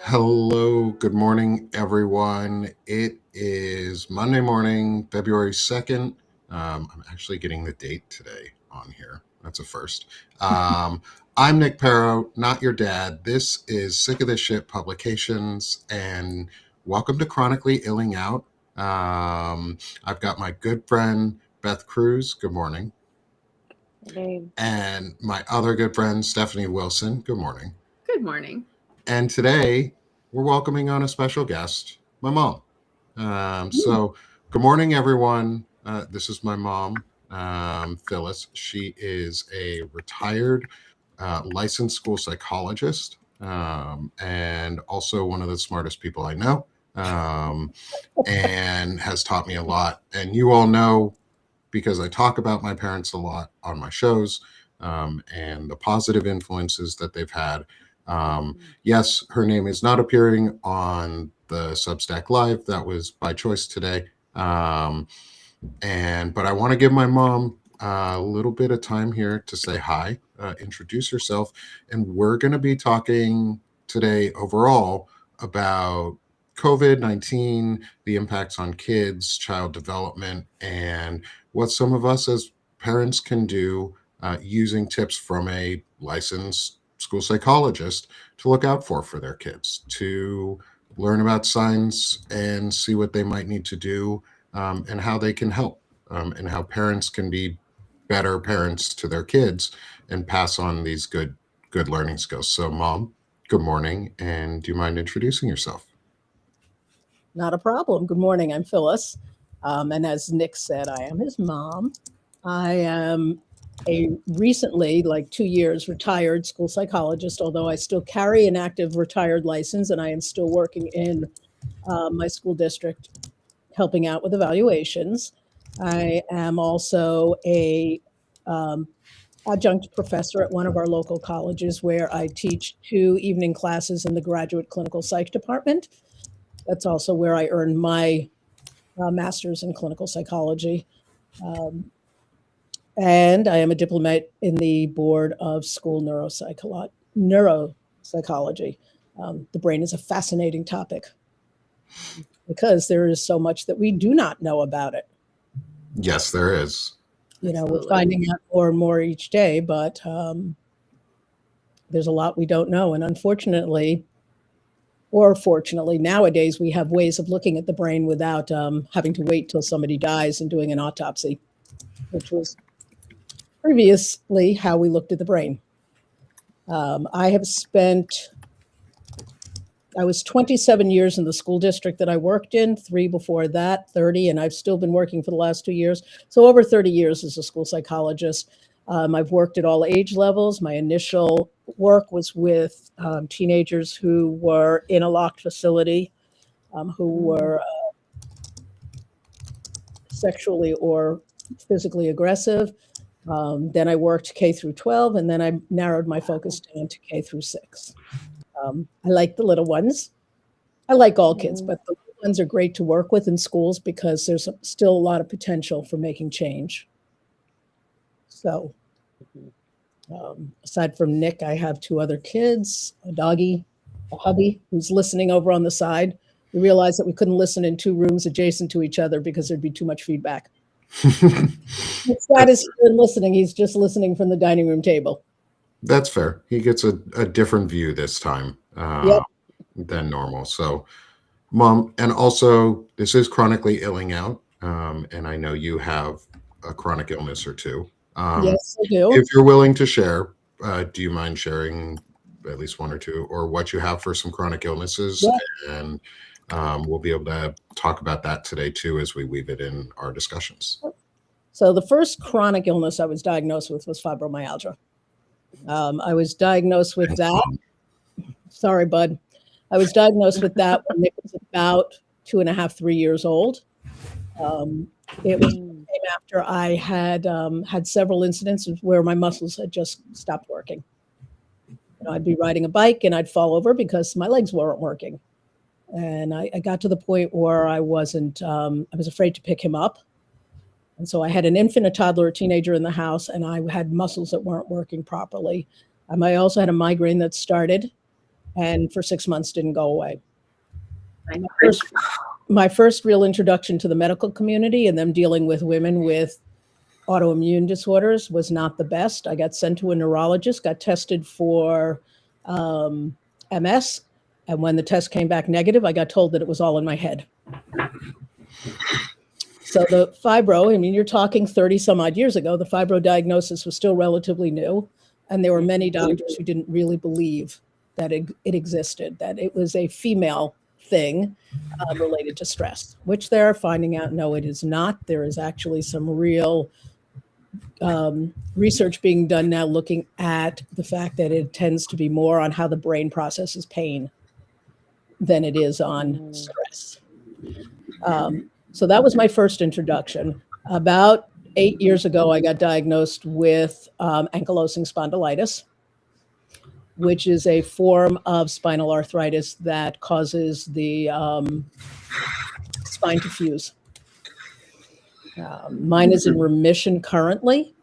Hello, good morning, everyone. It is Monday morning, February 2nd. I'm actually getting the date today on here. That's a first. I'm Nick Perro, not your dad. This is Sick of This Shit Publications, and welcome to Chronically Illing Out. I've got my good friend, Beth Cruz. Good morning. Hey. And my other good friend, Stephanie Wilson. Good morning. Good morning. And today we're welcoming on a special guest, my mom. So, good morning, everyone. This is my mom, Phyllis. She is a retired licensed school psychologist and also one of the smartest people I know and has taught me a lot. And you all know because I talk about my parents a lot on my shows and the positive influences that they've had. Yes, her name is not appearing on the Substack Live. That was by choice today. But I want to give my mom a little bit of time here to say hi, introduce herself, and we're going to be talking today overall about COVID-19, the impacts on kids, child development, and what some of us as parents can do using tips from a licensed school psychologist to look out for their kids, to learn about signs and see what they might need to do and how they can help, and how parents can be better parents to their kids and pass on these good learning skills. So, Mom, good morning, and do you mind introducing yourself? Not a problem. Good morning. I'm Phyllis. And as Nick said, I am his mom. I am a recently, like 2 years, retired school psychologist, although I still carry an active retired license and I am still working in my school district helping out with evaluations. I am also a adjunct professor at one of our local colleges where I teach 2 evening classes in the graduate clinical psych department. That's also where I earned my master's in clinical psychology. And I am a diplomat in the board of school neuropsychology. The brain is a fascinating topic because there is so much that we do not know about it. Yes, there is. We're finding out more and more each day, but there's a lot we don't know. And unfortunately, or fortunately, nowadays we have ways of looking at the brain without having to wait till somebody dies and doing an autopsy, which was previously how we looked at the brain. I was 27 years in the school district that I worked in, 3 before that, 30, and I've still been working for the last 2 years. So over 30 years as a school psychologist. I've worked at all age levels. My initial work was with teenagers who were in a locked facility, who were sexually or physically aggressive. Then I worked K through 12, and then I narrowed my focus down to K through 6. I like the little ones. I like all kids, but the little ones are great to work with in schools because there's still a lot of potential for making change. So aside from Nick, I have 2 other kids, a doggy, a hubby who's listening over on the side. We realized that we couldn't listen in 2 rooms adjacent to each other because there'd be too much feedback. Nick's dad is still listening. He's just listening from the dining room table. That's fair. He gets a different view this time than normal. So, Mom, and also this is Chronically Illing Out, and I know you have a chronic illness or two. Yes, I do. If you're willing to share, do you mind sharing at least 1 or 2, or what you have for some chronic illnesses? Yeah. And we'll be able to talk about that today too as we weave it in our discussions. So the first chronic illness I was diagnosed with was fibromyalgia. I was diagnosed with that. Sorry, bud. I was diagnosed with that when Nick was about 2.5, 3 years old. It came after I had had several incidences where my muscles had just stopped working. I'd be riding a bike and I'd fall over because my legs weren't working. And I got to the point where I was afraid to pick him up. And so I had an infant, a toddler, a teenager in the house, and I had muscles that weren't working properly. I also had a migraine that started. and for 6 months didn't go away. My first real introduction to the medical community and them dealing with women with autoimmune disorders was not the best. I got sent to a neurologist, got tested for MS, and when the test came back negative, I got told that it was all in my head. So the fibro, I mean, you're talking 30 some odd years ago, the fibro diagnosis was still relatively new, and there were many doctors who didn't really believe that it existed, that it was a female thing related to stress, which they're finding out, no, it is not. There is actually some real research being done now looking at the fact that it tends to be more on how the brain processes pain than it is on stress. So that was my first introduction. About 8 years ago, I got diagnosed with ankylosing spondylitis, which is a form of spinal arthritis that causes the spine to fuse. Mine is in remission currently.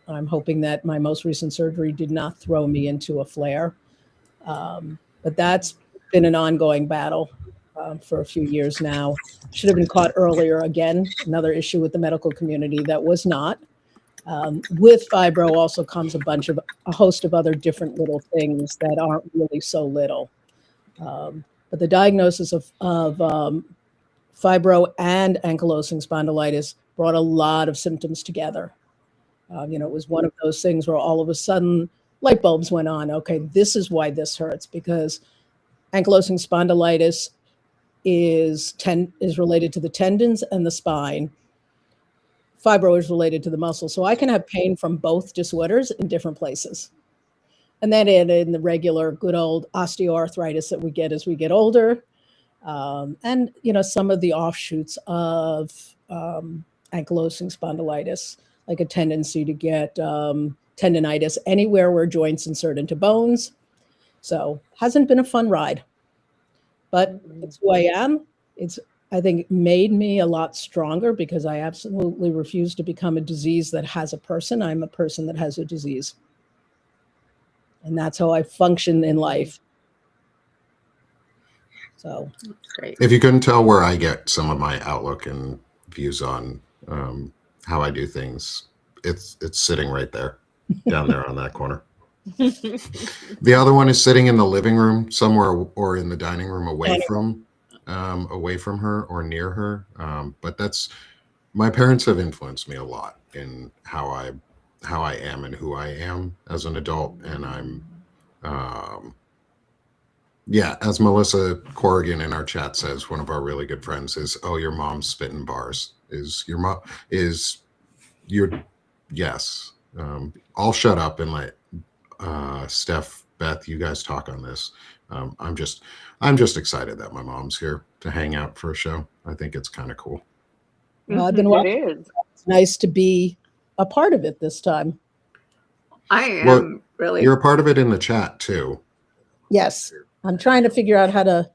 I'm hoping that my most recent surgery did not throw me into a flare. But that's been an ongoing battle for a few years now. Should have been caught earlier. Again, another issue with the medical community that was not. With fibro also comes a host of other different little things that aren't really so little. But the diagnosis of fibro and ankylosing spondylitis brought a lot of symptoms together. It was one of those things where all of a sudden light bulbs went on. Okay, this is why this hurts, because ankylosing spondylitis is related to the tendons and the spine. Fibro is related to the muscle. So I can have pain from both disorders in different places. And then in the regular good old osteoarthritis that we get as we get older. And, some of the offshoots of ankylosing spondylitis, like a tendency to get tendinitis anywhere where joints insert into bones. So hasn't been a fun ride, but it's who I am. I think it made me a lot stronger because I absolutely refuse to become a disease that has a person. I'm a person that has a disease. And that's how I function in life. So That's great. If you couldn't tell where I get some of my outlook and views on how I do things, it's sitting right there, down there on that corner. The other one is sitting in the living room somewhere or in the dining room away from her or near her. But my parents have influenced me a lot in how I am and who I am as an adult. And I'm, as Melissa Corrigan in our chat says, one of our really good friends is, oh, your mom's spitting bars. Is your mom, yes. I'll shut up and let Steph, Beth, you guys talk on this. I'm just excited that my mom's here to hang out for a show. I think it's kind of cool. Well, I've been watching. It is. It's nice to be a part of it this time. I am really. You're a part of it in the chat too. Yes. I'm trying to figure out how to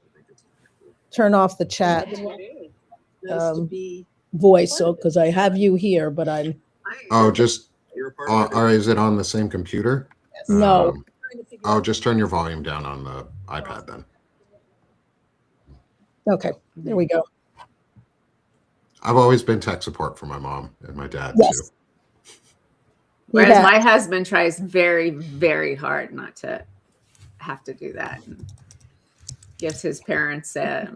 turn off the chat voice, because I have you here, but I'm. Oh, or is it on the same computer? No. Just turn your volume down on the iPad then. Okay, there we go. I've always been tech support for my mom and my dad too. Whereas my husband tries very, very hard not to have to do that. And gives his parents they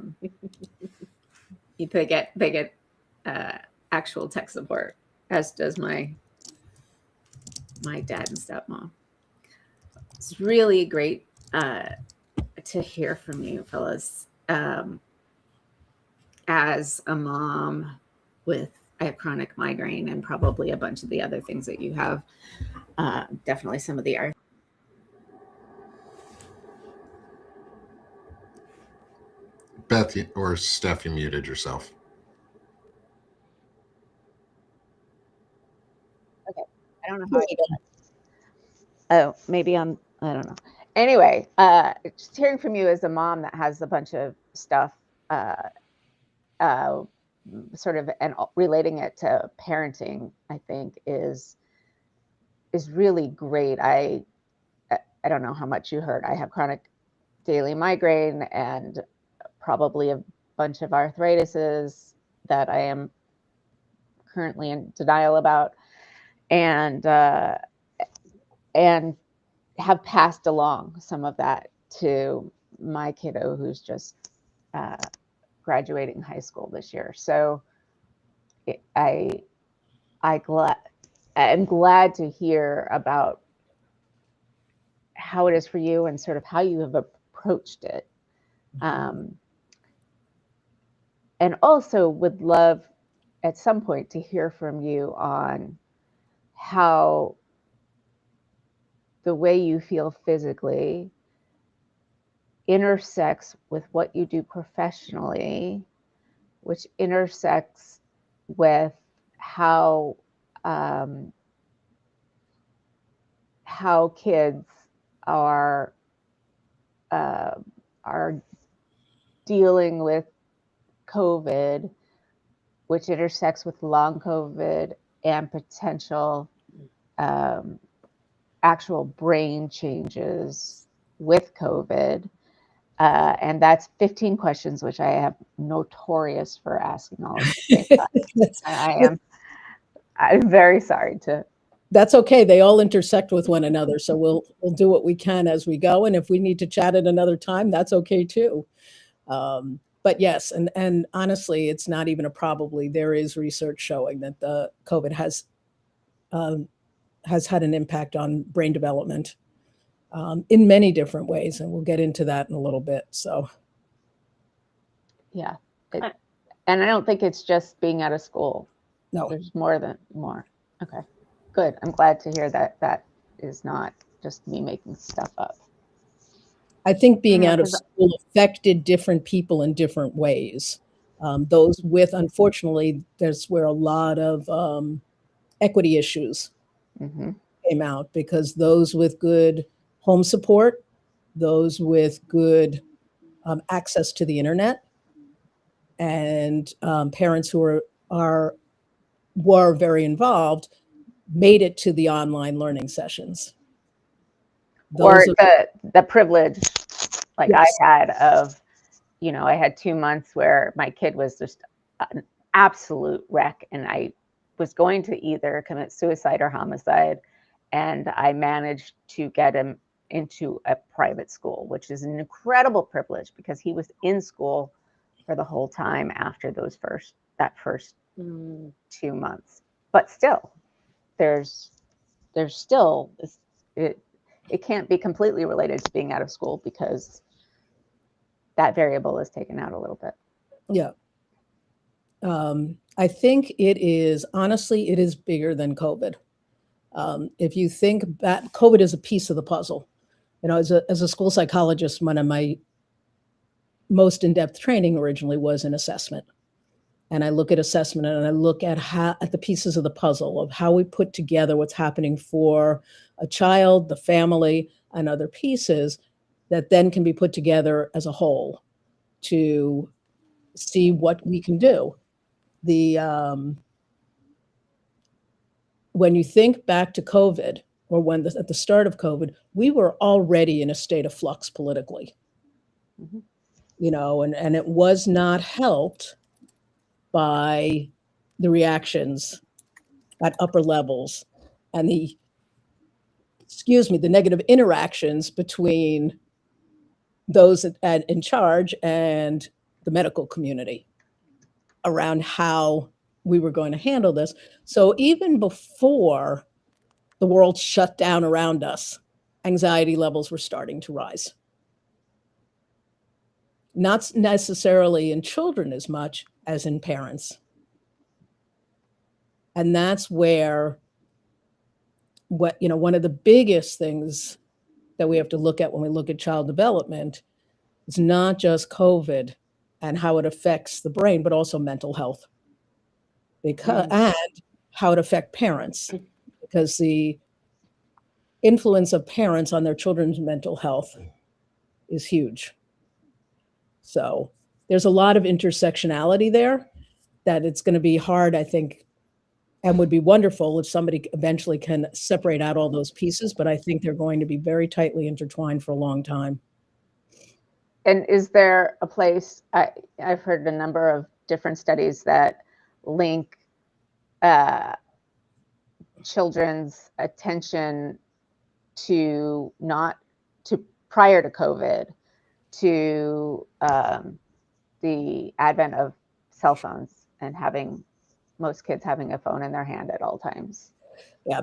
get actual tech support, as does my dad and stepmom. It's really great to hear from you, fellas. As a mom I have chronic migraine and probably a bunch of the other things that you have. Definitely some of the Beth or Steph, you muted yourself. Okay. I don't know how I did that. Oh, maybe I don't know. Anyway, just hearing from you as a mom that has a bunch of stuff, sort of, and relating it to parenting, I think is really great. I don't know how much you heard. I have chronic daily migraine and probably a bunch of arthritises that I am currently in denial about, and have passed along some of that to my kiddo who's just graduating high school this year. So I'm glad to hear about how it is for you and sort of how you have approached it. And also would love at some point to hear from you on how the way you feel physically intersects with what you do professionally, which intersects with how kids are dealing with COVID, which intersects with long COVID and potential actual brain changes with COVID. And that's 15 questions, which I am notorious for asking all at the same time. I'm very sorry to. That's okay. They all intersect with one another. So we'll do what we can as we go. And if we need to chat at another time, that's okay too. But yes, and honestly, it's not even a probably. There is research showing that the COVID has had an impact on brain development in many different ways, and we'll get into that in a little bit. So, yeah, and I don't think it's just being out of school. No, there's more. Okay, good. I'm glad to hear that is not just me making stuff up. I think being out of school affected different people in different ways. Those with, unfortunately, that's where a lot of equity issues came out, because those with good home support, those with good access to the internet, and parents who were very involved made it to the online learning sessions. Or the privilege, like yes. I had of, I had 2 months where my kid was just an absolute wreck, and I was going to either commit suicide or homicide, and I managed to get him into a private school, which is an incredible privilege because he was in school for the whole time after that first 2 months. But still, there's still it can't be completely related to being out of school because that variable is taken out a little bit. Yeah. I think it is bigger than COVID. If you think that COVID is a piece of the puzzle, as a school psychologist, one of my most in-depth training originally was in assessment. And I look at assessment and I look at the pieces of the puzzle of how we put together what's happening for a child, the family, and other pieces that then can be put together as a whole to see what we can do. When you think back to COVID, or at the start of COVID, we were already in a state of flux politically, and it was not helped by the reactions at upper levels and the negative interactions between those in charge and the medical community around how we were going to handle this. So even before the world shut down around us, anxiety levels were starting to rise. Not necessarily in children as much as in parents. And that's where one of the biggest things that we have to look at when we look at child development is not just COVID and how it affects the brain, but also mental health. And how it affects parents, because the influence of parents on their children's mental health is huge. So there's a lot of intersectionality there that it's going to be hard, I think, and would be wonderful if somebody eventually can separate out all those pieces, but I think they're going to be very tightly intertwined for a long time. And is there a place, I've heard a number of different studies that link children's attention to prior to COVID to the advent of cell phones and most kids having a phone in their hand at all times. Yeah,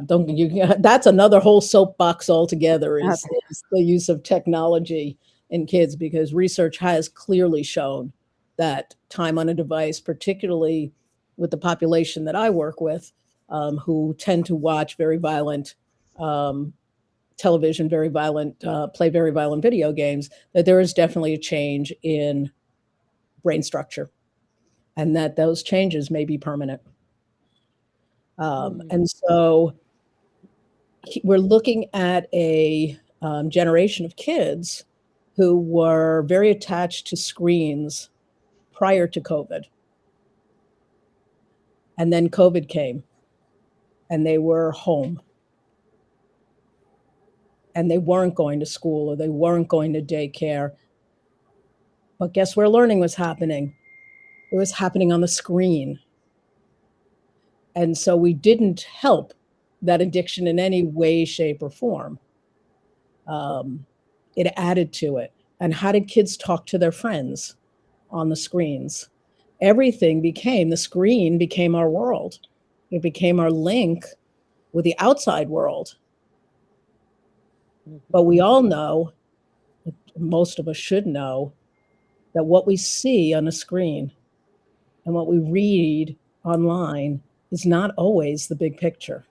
that's another whole soapbox altogether is Okay. the use of technology in kids, because research has clearly shown that time on a device, particularly with the population that I work with, who tend to watch very violent television, play very violent video games, that there is definitely a change in brain structure, and that those changes may be permanent. And so we're looking at a generation of kids who were very attached to screens prior to COVID. And then COVID came and they were home and they weren't going to school or they weren't going to daycare. But guess where learning was happening? It was happening on the screen. And so we didn't help that addiction in any way, shape, or form. It added to it. And how did kids talk to their friends? On the screens. The screen became our world. It became our link with the outside world. But we all know, most of us should know, that what we see on a screen and what we read online is not always the big picture.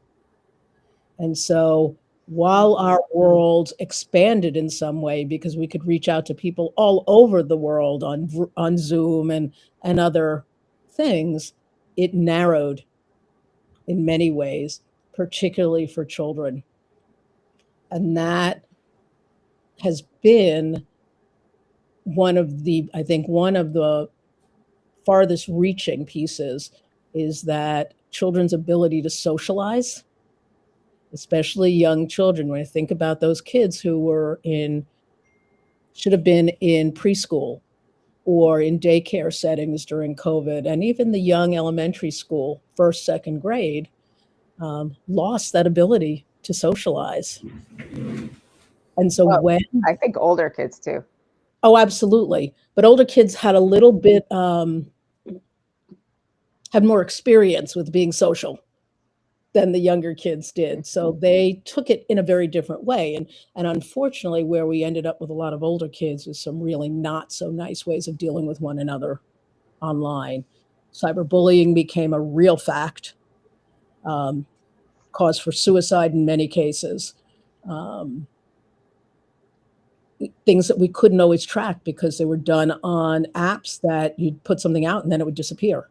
And so while our world expanded in some way because we could reach out to people all over the world on Zoom and other things, it narrowed in many ways, particularly for children. And that has been one of the farthest reaching pieces, is that children's ability to socialize, especially young children. When I think about those kids who should have been in preschool or in daycare settings during COVID, and even the young elementary school, first, second grade, lost that ability to socialize. And so I think older kids too. Oh, absolutely. But older kids had a little bit, had more experience with being social than the younger kids did. So they took it in a very different way. And unfortunately, where we ended up with a lot of older kids is some really not so nice ways of dealing with one another online. Cyberbullying became a real fact, cause for suicide in many cases. Things that we couldn't always track because they were done on apps that you'd put something out and then it would disappear.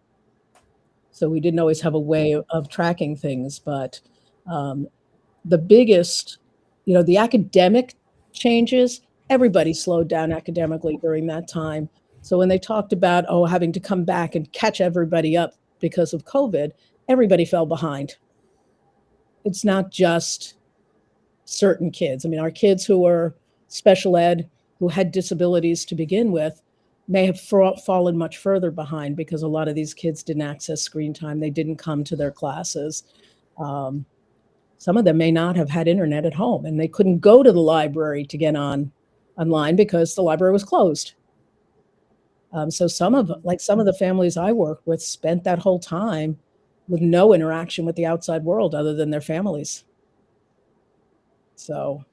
So we didn't always have a way of tracking things. But the biggest, the academic changes, everybody slowed down academically during that time. So when they talked about, having to come back and catch everybody up because of COVID, everybody fell behind. It's not just certain kids. I mean, our kids who were special ed, who had disabilities to begin with, may have fallen much further behind because a lot of these kids didn't access screen time. They didn't come to their classes. Some of them may not have had internet at home, and they couldn't go to the library to get online because the library was closed. So some of the families I work with spent that whole time with no interaction with the outside world other than their families. So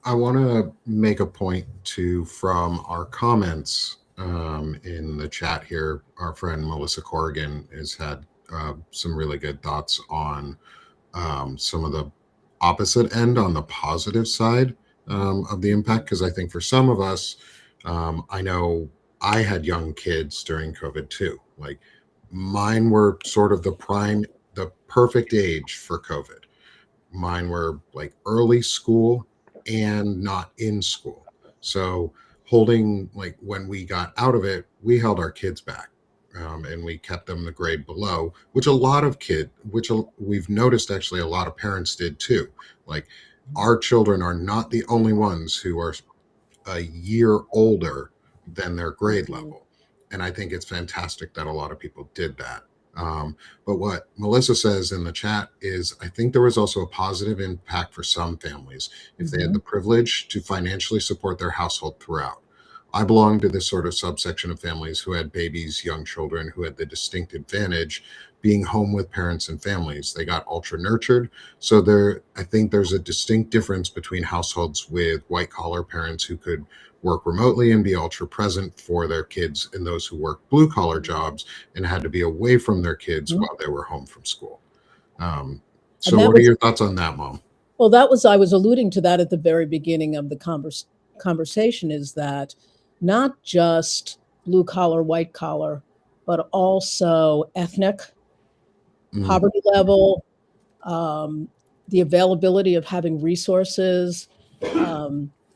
I want to make a point too from our comments in the chat here. Our friend Melissa Corrigan has had some really good thoughts on some of the opposite end, on the positive side of the impact. Because I think for some of us, I know I had young kids during COVID too. Like mine were sort of the perfect age for COVID. Mine were like early school and not in school. So when we got out of it, we held our kids back and we kept them the grade below, which we've noticed actually a lot of parents did too. Like our children are not the only ones who are a year older than their grade level. And I think it's fantastic that a lot of people did that. But what Melissa says in the chat is, I think there was also a positive impact for some families if they had the privilege to financially support their household throughout. I belong to this sort of subsection of families who had babies, young children, who had the distinct advantage being home with parents and families. They got ultra nurtured. So I think there's a distinct difference between households with white collar parents who could work remotely and be ultra present for their kids, and those who work blue collar jobs and had to be away from their kids while they were home from school. So what are your thoughts on that, Mom? Well, I was alluding to that at the very beginning of the conversation, is that not just blue collar, white collar, but also ethnic, poverty level, the availability of having resources.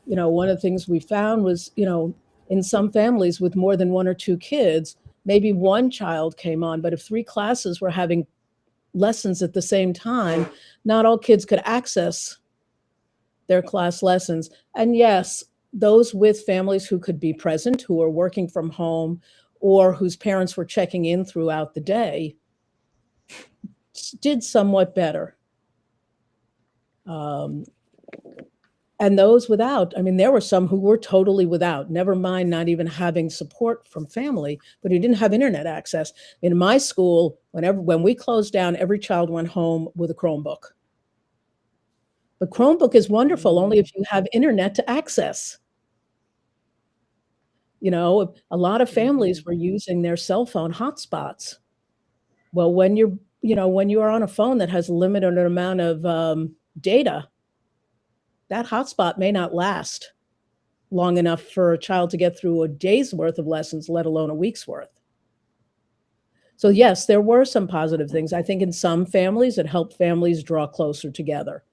One of the things we found was, in some families with more than one or two kids, maybe one child came on, but if 3 classes were having lessons at the same time, not all kids could access their class lessons. And yes, those with families who could be present, who are working from home, or whose parents were checking in throughout the day, did somewhat better. And those without, there were some who were totally without, never mind not even having support from family, but who didn't have internet access. In my school, when we closed down, every child went home with a Chromebook. But Chromebook is wonderful only if you have internet to access. A lot of families were using their cell phone hotspots. Well, when you're on a phone that has a limited amount of data, that hotspot may not last long enough for a child to get through a day's worth of lessons, let alone a week's worth. So yes, there were some positive things. I think in some families, it helped families draw closer together.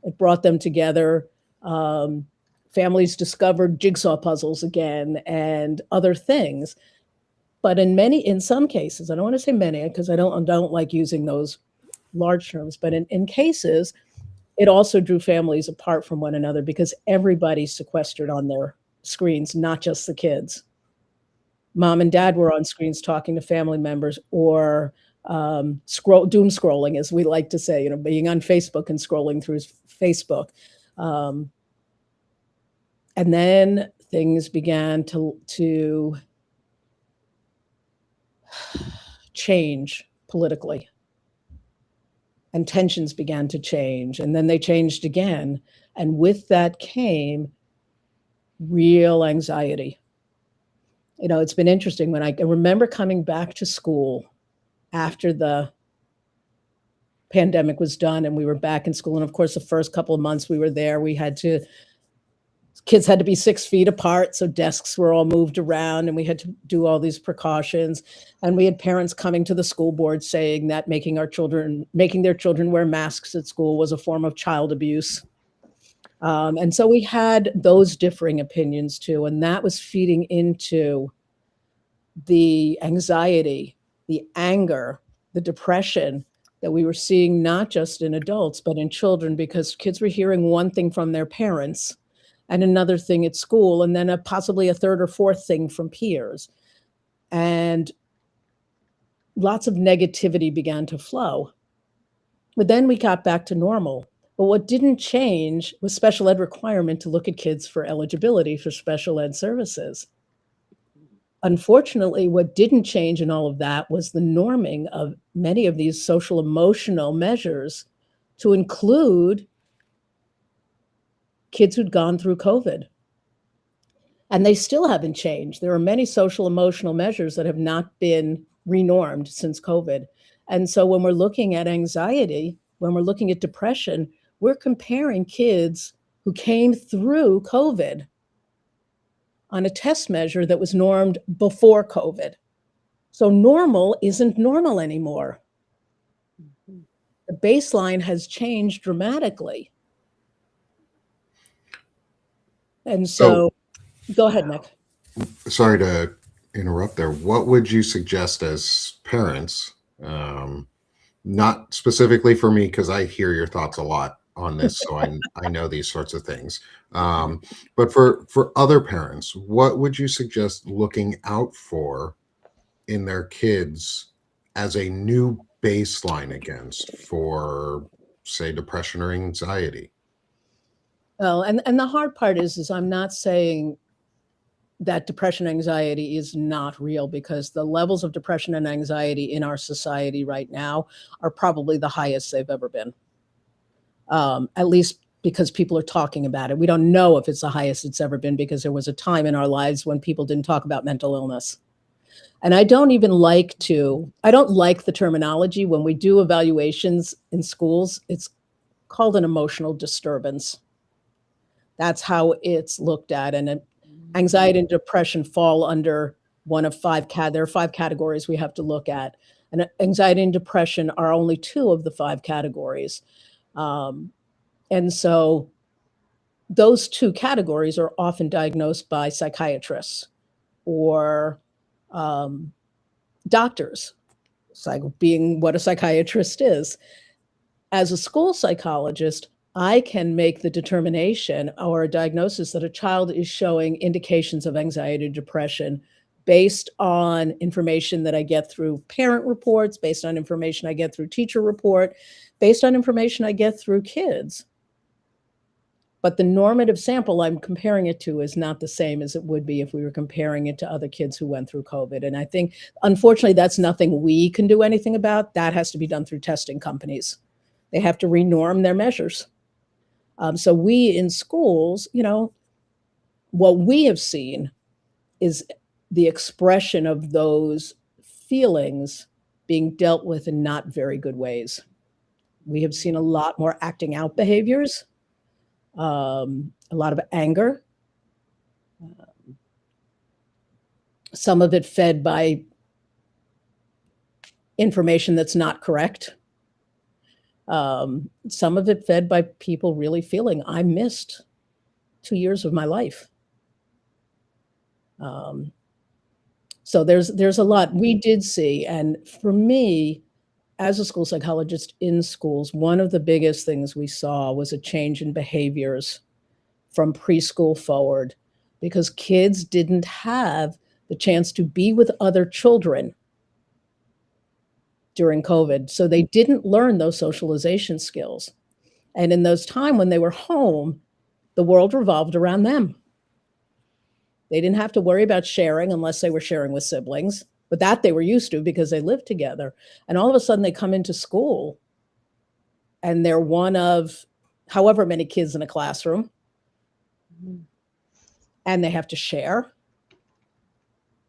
It brought them together. Families discovered jigsaw puzzles again and other things. But in some cases, I don't want to say many because I don't like using those large terms, but in cases, it also drew families apart from one another because everybody sequestered on their screens, not just the kids. Mom and dad were on screens talking to family members, or doom scrolling, as we like to say, being on Facebook and scrolling through Facebook. And then things began to change politically. And tensions began to change, and then they changed again. And with that came real anxiety. It's been interesting when I remember coming back to school after the pandemic was done and we were back in school. And of course, the first couple of months we were there, kids had to be 6 feet apart. So desks were all moved around and we had to do all these precautions. And we had parents coming to the school board saying that making their children wear masks at school was a form of child abuse. And so we had those differing opinions too. And that was feeding into the anxiety, the anger, the depression that we were seeing, not just in adults, but in children, because kids were hearing one thing from their parents and another thing at school, and then possibly a third or fourth thing from peers. And lots of negativity began to flow. But then we got back to normal. But what didn't change was special ed requirement to look at kids for eligibility for special ed services. Unfortunately, what didn't change in all of that was the norming of many of these social emotional measures to include kids who'd gone through COVID. And they still haven't changed. There are many social emotional measures that have not been renormed since COVID. And so when we're looking at anxiety, when we're looking at depression, we're comparing kids who came through COVID on a test measure that was normed before COVID. So normal isn't normal anymore. The baseline has changed dramatically. And so go ahead, Nick. Sorry to interrupt there. What would you suggest as parents, not specifically for me, because I hear your thoughts a lot, on this, so I know these sorts of things. But for other parents, what would you suggest looking out for in their kids as a new baseline against for, say, depression or anxiety? Well, and the hard part is I'm not saying that depression and anxiety is not real, because the levels of depression and anxiety in our society right now are probably the highest they've ever been. At least because people are talking about it. We don't know if it's the highest it's ever been, because there was a time in our lives when people didn't talk about mental illness. And I don't like the terminology. When we do evaluations in schools, it's called an emotional disturbance. That's how it's looked at. And anxiety and depression fall under one of five there are five categories we have to look at. And anxiety and depression are only two of the five categories. And so those two categories are often diagnosed by psychiatrists or doctors, being what a psychiatrist is. As a school psychologist, I can make the determination or a diagnosis that a child is showing indications of anxiety or depression based on information that I get through parent reports, based on information I get through teacher report, based on information I get through kids. But the normative sample I'm comparing it to is not the same as it would be if we were comparing it to other kids who went through COVID. And I think, unfortunately, that's nothing we can do anything about. That has to be done through testing companies. They have to renorm their measures. So we in schools, what we have seen is the expression of those feelings being dealt with in not very good ways. We have seen a lot more acting out behaviors, a lot of anger, some of it fed by information that's not correct. Some of it fed by people really feeling, I missed 2 years of my life. So there's a lot we did see. And for me, as a school psychologist in schools, one of the biggest things we saw was a change in behaviors from preschool forward, because kids didn't have the chance to be with other children during COVID. So they didn't learn those socialization skills. And in those times when they were home, the world revolved around them. They didn't have to worry about sharing unless they were sharing with siblings, but that they were used to because they lived together. And all of a sudden they come into school and they're one of however many kids in a classroom, and they have to share,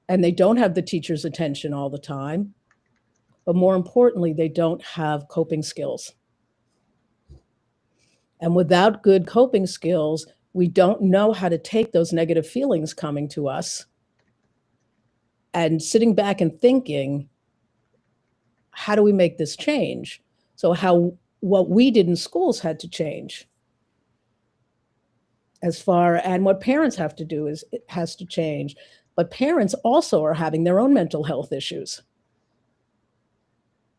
and they don't have the teacher's attention all the time. But more importantly, they don't have coping skills. And without good coping skills, we don't know how to take those negative feelings coming to us and sitting back and thinking, how do we make this change? So what we did in schools had to change. And what parents have to do it has to change. But parents also are having their own mental health issues.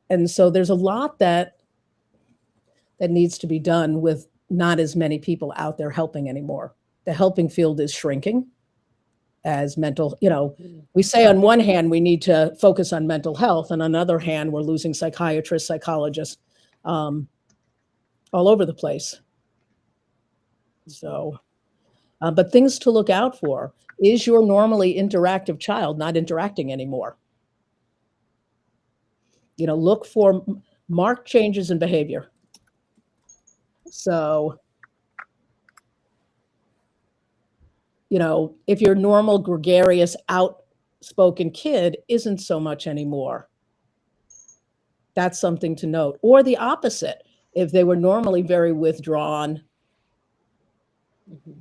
And so there's a lot that needs to be done with not as many people out there helping anymore. The helping field is shrinking as mental, we say on one hand, we need to focus on mental health, and on the other hand, we're losing psychiatrists, psychologists all over the place. So, but things to look out for. Is your normally interactive child not interacting anymore? Look for marked changes in behavior. So, if your normal gregarious, outspoken kid isn't so much anymore, that's something to note. Or the opposite, if they were normally very withdrawn,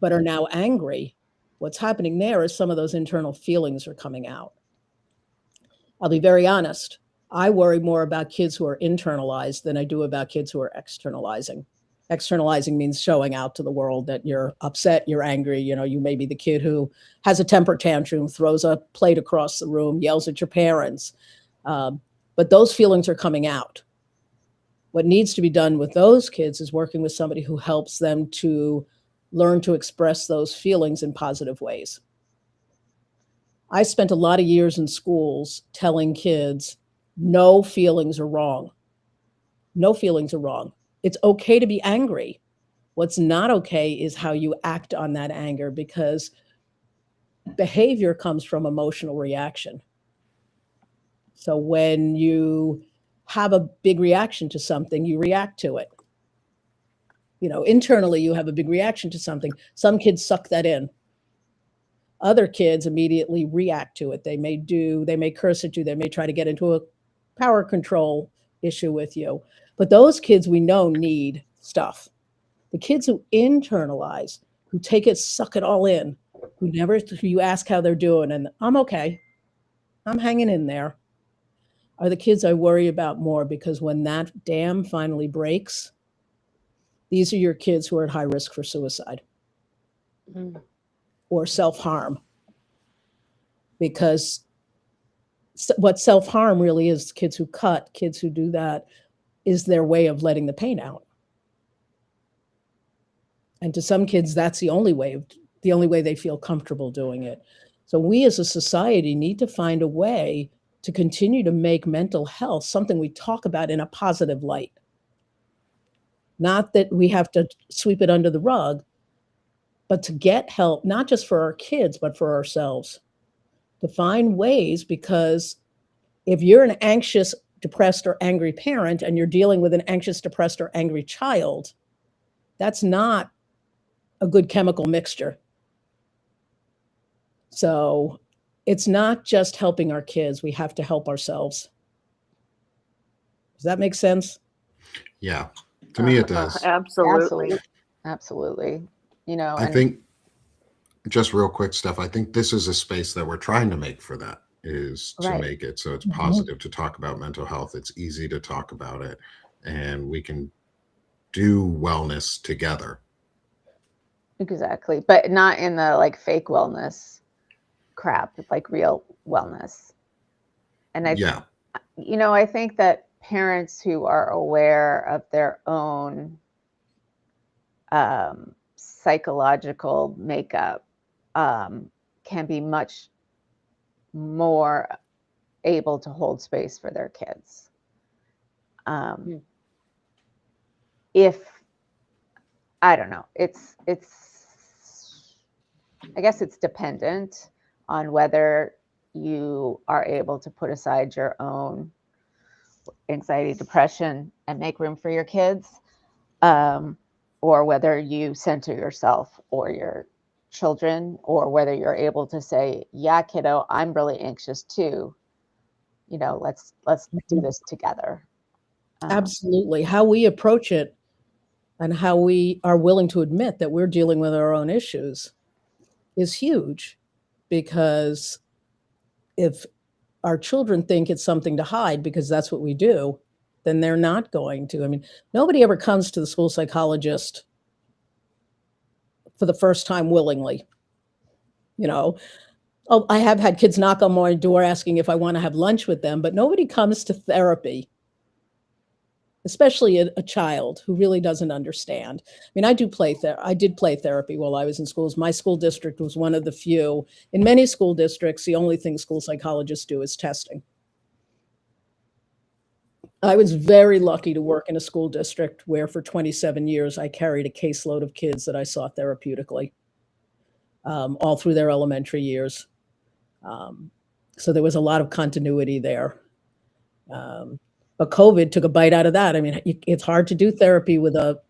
but are now angry, what's happening there is some of those internal feelings are coming out. I'll be very honest. I worry more about kids who are internalized than I do about kids who are externalizing. Externalizing means showing out to the world that you're upset, you're angry. You may be the kid who has a temper tantrum, throws a plate across the room, yells at your parents. But those feelings are coming out. What needs to be done with those kids is working with somebody who helps them to learn to express those feelings in positive ways. I spent a lot of years in schools telling kids, no feelings are wrong. No feelings are wrong. It's okay to be angry. What's not okay is how you act on that anger, because behavior comes from emotional reaction. So when you have a big reaction to something, you react to it. You know, internally, you have a big reaction to something. Some kids suck that in. Other kids immediately react to it. They may curse at you. They may try to get into a power control issue with you. But those kids we know need stuff. The kids who internalize, who take it, suck it all in, who never, you ask how they're doing, and I'm okay, I'm hanging in there, are the kids I worry about more, because when that dam finally breaks, these are your kids who are at high risk for suicide or self-harm. Because what self-harm really is, kids who cut, kids who do that, is their way of letting the pain out. And to some kids, that's the only way they feel comfortable doing it. So we as a society need to find a way to continue to make mental health something we talk about in a positive light. Not that we have to sweep it under the rug, but to get help, not just for our kids, but for ourselves. To find ways, because if you're an anxious, depressed, or angry parent, and you're dealing with an anxious, depressed, or angry child, that's not a good chemical mixture. So it's not just helping our kids, we have to help ourselves. Does that make sense? Yeah, to me it does. Absolutely. You know, I think, just real quick, Steph, I think this is a space that we're trying to make for that, is to make it so it's positive to talk about mental health. It's easy to talk about it, and we can do wellness together. Exactly. But not in the like fake wellness crap, like real wellness. And I think that parents who are aware of their own psychological makeup can be much more able to hold space for their kids. If I don't know, I guess it's dependent on whether you are able to put aside your own anxiety, depression, and make room for your kids, or whether you center yourself or your children, or whether you're able to say, yeah, kiddo, I'm really anxious too. You know, let's do this together. Absolutely. How we approach it and how we are willing to admit that we're dealing with our own issues is huge, because if our children think it's something to hide because that's what we do, then they're not going to. I mean, nobody ever comes to the school psychologist for the first time willingly. You know, I have had kids knock on my door asking if I want to have lunch with them, but nobody comes to therapy, especially a child who really doesn't understand. I mean, I did play therapy while I was in schools. My school district was one of the few. In many school districts, the only thing school psychologists do is testing. I was very lucky to work in a school district where for 27 years, I carried a caseload of kids that I saw therapeutically, all through their elementary years. So there was a lot of continuity there. But COVID took a bite out of that. I mean, it's hard to do therapy with a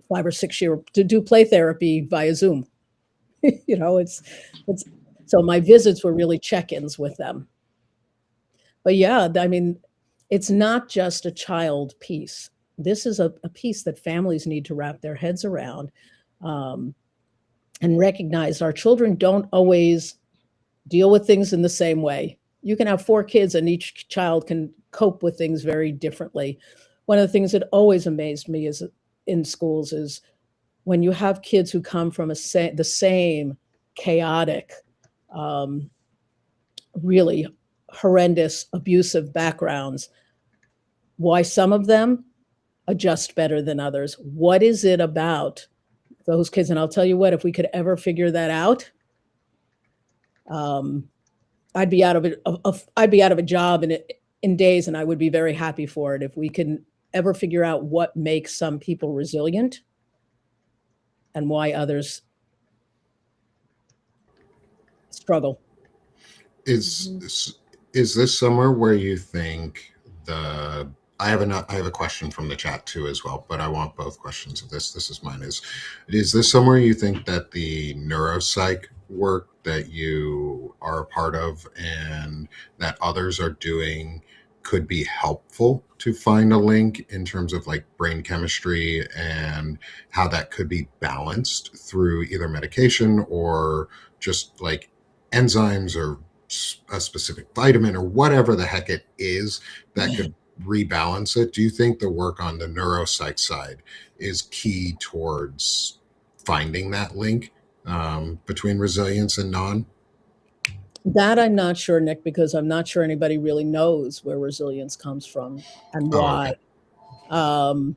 5 or 6 year, to do play therapy via Zoom. You know, so my visits were really check-ins with them. But yeah, I mean, it's not just a child piece. This is a piece that families need to wrap their heads around, and recognize our children don't always deal with things in the same way. You can have 4 kids and each child can cope with things very differently. One of the things that always amazed me is in schools is when you have kids who come from the same chaotic, really horrendous, abusive backgrounds, why some of them adjust better than others? What is it about those kids? And I'll tell you what, if we could ever figure that out, I'd be out of it. I'd be out of a job in days, and I would be very happy for it if we can ever figure out what makes some people resilient and why others struggle. Is this somewhere where you think I have a question from the chat too as well, but I want both questions of this. This is mine. Is this somewhere you think that the neuropsych work that you are a part of and that others are doing could be helpful to find a link in terms of like brain chemistry and how that could be balanced through either medication or just like enzymes or a specific vitamin or whatever the heck it is that could rebalance it? Do you think the work on the neuropsych side is key towards finding that link between resilience and non? That I'm not sure, Nick, because I'm not sure anybody really knows where resilience comes from and why. Oh,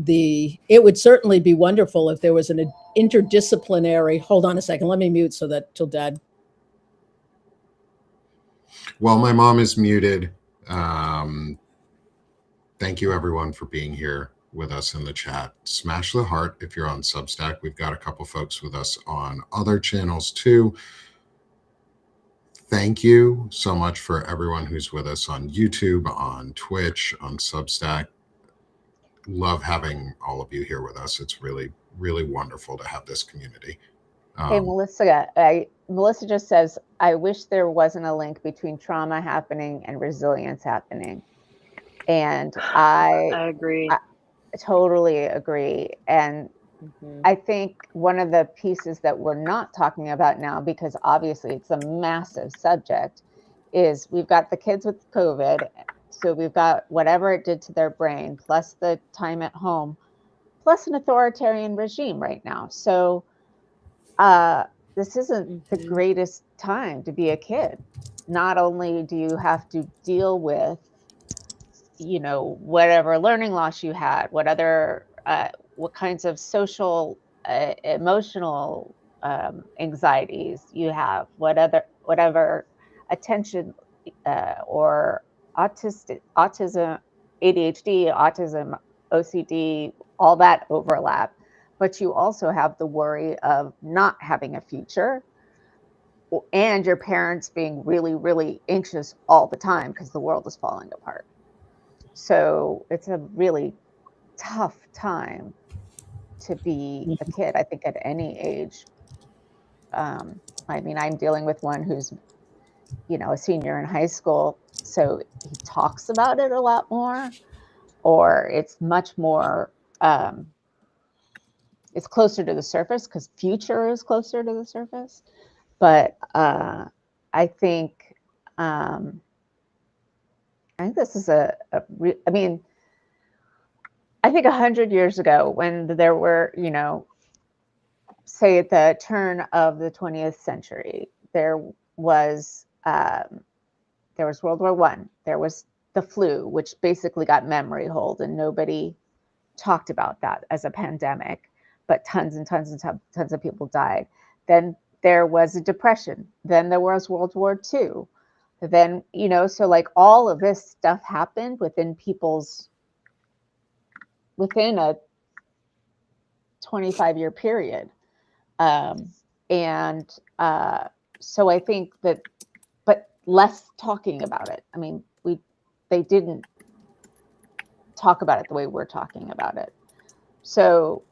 okay. It would certainly be wonderful if there was an interdisciplinary. Hold on a second. Let me mute so that till Dad. Well, my mom is muted. Thank you, everyone, for being here with us in the chat. Smash the heart if you're on Substack. We've got a couple folks with us on other channels too. Thank you so much for everyone who's with us on YouTube, on Twitch, on Substack. Love having all of you here with us. It's really, really wonderful to have this community. Hey, Melissa just says, I wish there wasn't a link between trauma happening and resilience happening. And I agree. I totally agree. And I think one of the pieces that we're not talking about now, because obviously it's a massive subject, is we've got the kids with COVID. So we've got whatever it did to their brain, plus the time at home, plus an authoritarian regime right now. So this isn't the greatest time to be a kid. Not only do you have to deal with, you know, whatever learning loss you had, what kinds of social, emotional anxieties you have, whatever attention or autism, ADHD, autism, OCD, all that overlap. But you also have the worry of not having a future and your parents being really, really anxious all the time because the world is falling apart. So it's a really tough time to be a kid, I think, at any age. I mean, I'm dealing with one who's, you know, a senior in high school, so he talks about it a lot more, or it's much more, it's closer to the surface because future is closer to the surface. But I think this is I think 100 years ago when there were, you know, say at the turn of the 20th century, there was World War I, there was the flu, which basically got memory hold and nobody talked about that as a pandemic, but tons and tons and tons of people died. Then there was a depression. Then there was World War II. Then, you know, so like all of this stuff happened within a 25-year period. So I think that, but less talking about it. I mean, they didn't talk about it the way we're talking about it. So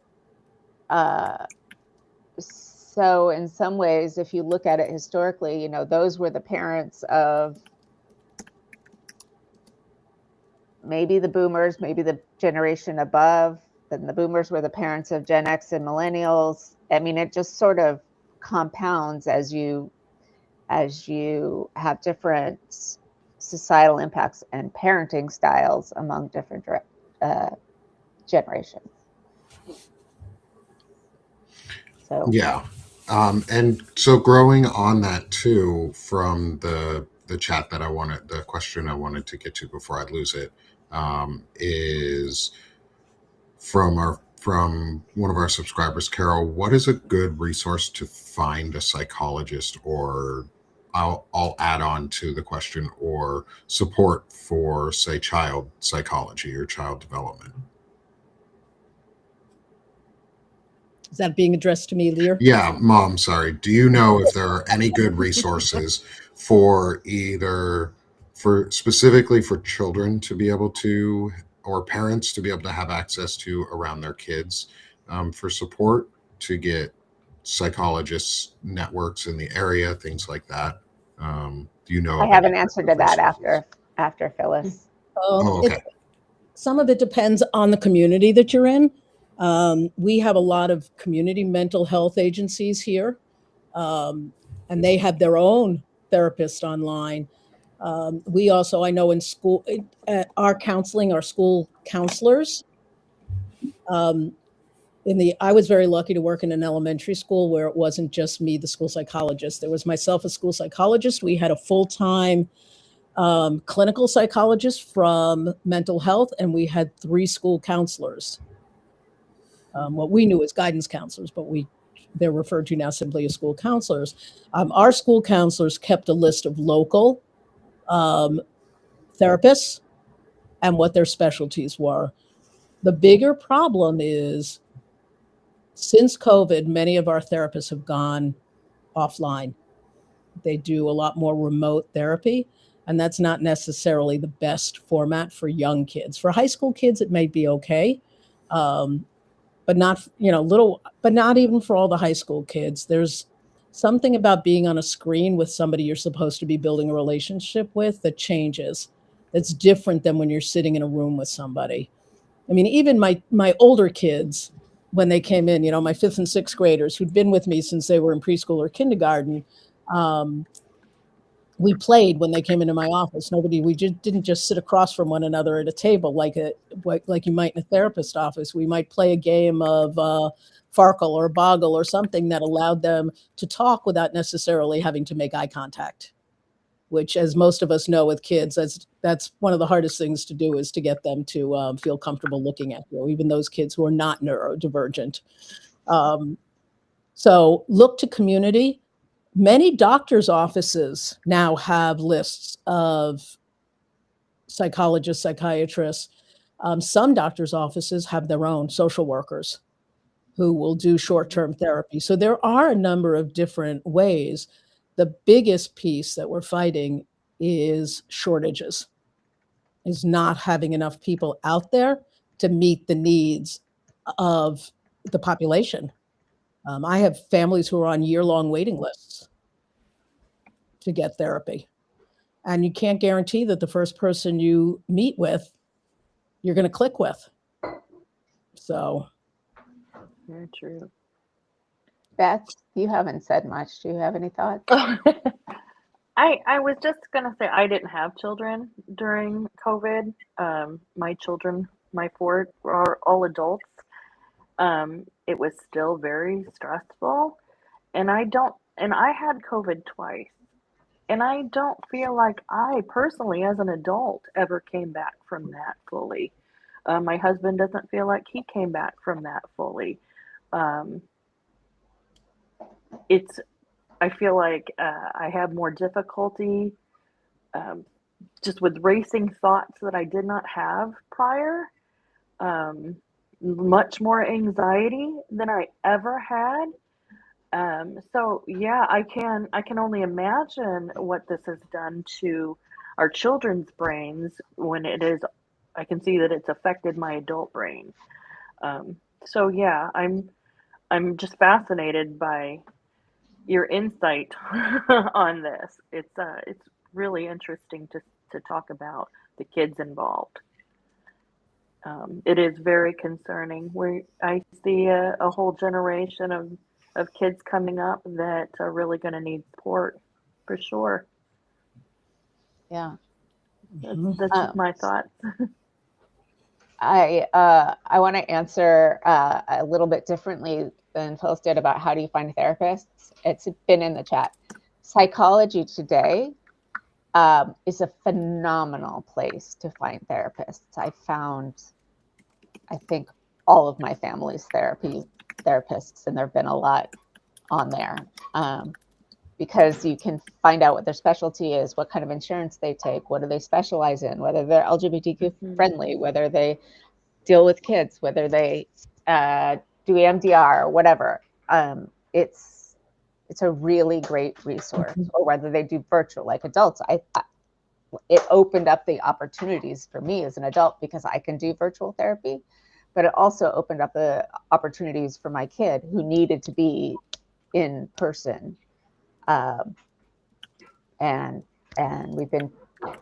in some ways, if you look at it historically, you know, those were the parents of maybe the boomers, maybe the generation above. Then the boomers were the parents of Gen X and millennials. I mean, it just sort of compounds as you have different societal impacts and parenting styles among different generations. So yeah, and so growing on that too, from the chat that the question I wanted to get to before I lose it, is from one of our subscribers, Carol. What is a good resource to find a psychologist, or I'll add on to the question, or support for, say, child psychology or child development? Is that being addressed to me, Lear? Yeah, Mom, sorry. Do you know if there are any good resources for either, for specifically for children to be able to, or parents to be able to have access to around their kids, for support, to get psychologists networks in the area, things like that? Do you know I of have any an answer to that resources? after Phyllis. Oh, okay. Some of it depends on the community that you're in. We have a lot of community mental health agencies here, and they have their own therapist online. We also, I know in school, our counseling, our school counselors. I was very lucky to work in an elementary school where it wasn't just me, the school psychologist. There was myself, a school psychologist. We had a full-time clinical psychologist from mental health, and we had 3 school counselors. What we knew as guidance counselors, but they're referred to now simply as school counselors. Our school counselors kept a list of local therapists and what their specialties were. The bigger problem is, since COVID, many of our therapists have gone offline. They do a lot more remote therapy, and that's not necessarily the best format for young kids. For high school kids, it may be okay, but not, but not even for all the high school kids. There's something about being on a screen with somebody you're supposed to be building a relationship with that changes. That's different than when you're sitting in a room with somebody. I mean, even my older kids, when they came in, my 5th and 6th graders who'd been with me since they were in preschool or kindergarten, we played when they came into my office. We didn't just sit across from one another at a table like you might in a therapist office. We might play a game of Farkle or Boggle or something that allowed them to talk without necessarily having to make eye contact, which, as most of us know with kids, that's one of the hardest things to do, is to get them to feel comfortable looking at you, even those kids who are not neurodivergent. So look to community. Many doctors' offices now have lists of psychologists, psychiatrists. Some doctors' offices have their own social workers who will do short-term therapy. So there are a number of different ways. The biggest piece that we're fighting is shortages, is not having enough people out there to meet the needs of the population. I have families who are on year-long waiting lists to get therapy. And you can't guarantee that the first person you meet with, you're going to click with. So. Very true. Beth, you haven't said much. Do you have any thoughts? I was just going to say, I didn't have children during COVID. My children, my 4 are all adults. It was still very stressful, and I had COVID twice. And I don't feel like I personally, as an adult, ever came back from that fully. My husband doesn't feel like he came back from that fully. I feel like I have more difficulty just with racing thoughts that I did not have prior. Much more anxiety than I ever had. So yeah, I can only imagine what this has done to our children's brains when I can see that it's affected my adult brain. So yeah, I'm just fascinated by your insight on this. It's really interesting to talk about the kids involved. It is very concerning. I see a whole generation of kids coming up that are really going to need support, for sure. Yeah. That's just my thoughts. I want to answer a little bit differently than Phyllis did about how do you find therapists. It's been in the chat. Psychology Today is a phenomenal place to find therapists. I found, I think, all of my family's therapists, and there have been a lot on there. Because you can find out what their specialty is, what kind of insurance they take, what do they specialize in, whether they're LGBTQ friendly, whether they deal with kids, whether they do EMDR or whatever. It's a really great resource. Or whether they do virtual, like adults. It opened up the opportunities for me as an adult because I can do virtual therapy, but it also opened up the opportunities for my kid who needed to be in person. And we've been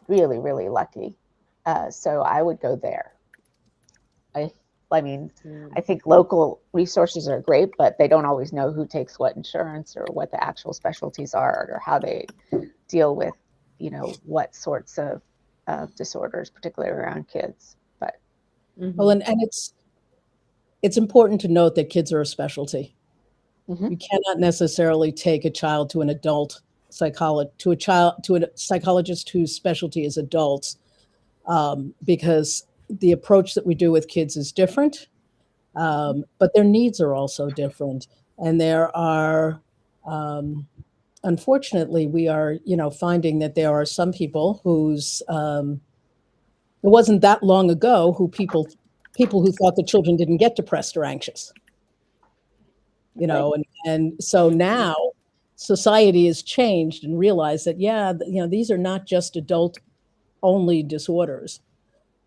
really, really lucky. So I would go there. I mean, I think local resources are great, but they don't always know who takes what insurance or what the actual specialties are or how they deal with, what sorts of disorders, particularly around kids. But well, and it's important to note that kids are a specialty. You cannot necessarily take a child to an adult to a psychologist whose specialty is adults, because the approach that we do with kids is different, but their needs are also different. And there are, unfortunately, we are, finding that there are some people whose, it wasn't that long ago people who thought the children didn't get depressed or anxious. And so now society has changed and realized that, these are not just adult only disorders.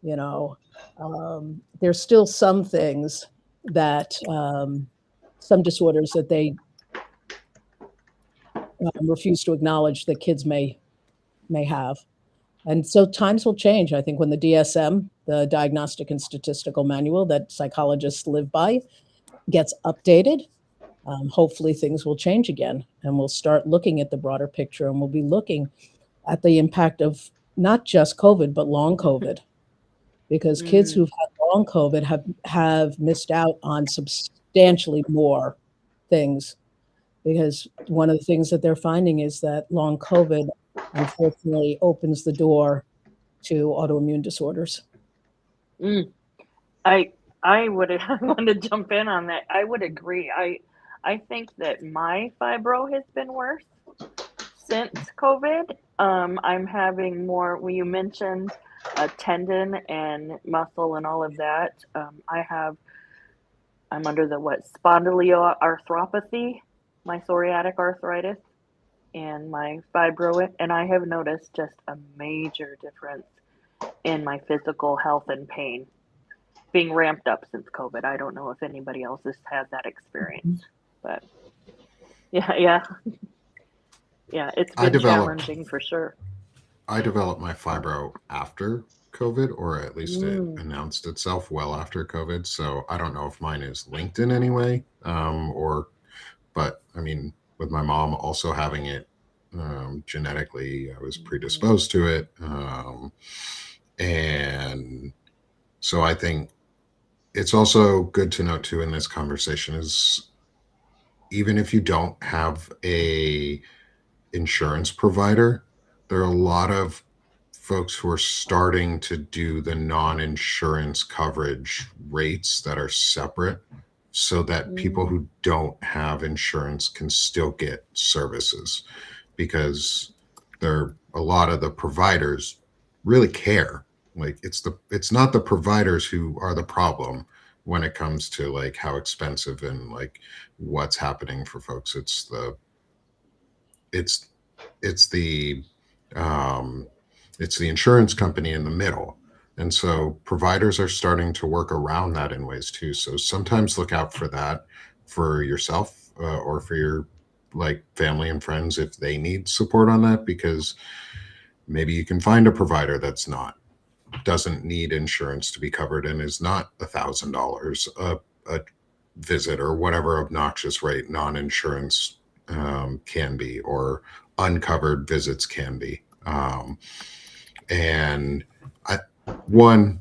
There's still some things that, some disorders that they refuse to acknowledge that kids may have. And so times will change. I think when the DSM, the Diagnostic and Statistical Manual that psychologists live by, gets updated, hopefully things will change again, and we'll start looking at the broader picture, and we'll be looking at the impact of not just COVID, but long COVID, because kids who've had long COVID have missed out on substantially more things, because one of the things that they're finding is that long COVID unfortunately opens the door to autoimmune disorders. I would I want to jump in on that. I would agree. I think that my fibro has been worse since COVID. I'm having more, when you mentioned tendon and muscle and all of that. I'm under the spondyloarthropathy, my psoriatic arthritis, and my fibro, and I have noticed just a major difference in my physical health and pain being ramped up since COVID. I don't know if anybody else has had that experience, but yeah, it's been challenging for sure. I developed my fibro after COVID, or at least it announced itself well after COVID. So I don't know if mine is linked in any way, but I mean, with my mom also having it genetically, I was predisposed to it. And so I think it's also good to note too in this conversation is, even if you don't have a insurance provider, there are a lot of folks who are starting to do the non-insurance coverage rates that are separate, so that people who don't have insurance can still get services, because a lot of the providers really care. Like it's not the providers who are the problem when it comes to like how expensive and like what's happening for folks. It's the insurance company in the middle. And so providers are starting to work around that in ways too. So sometimes look out for that for yourself, or for your like family and friends if they need support on that, because maybe you can find a provider that's doesn't need insurance to be covered and is not $1,000 a visit or whatever obnoxious rate non-insurance can be, or uncovered visits can be. And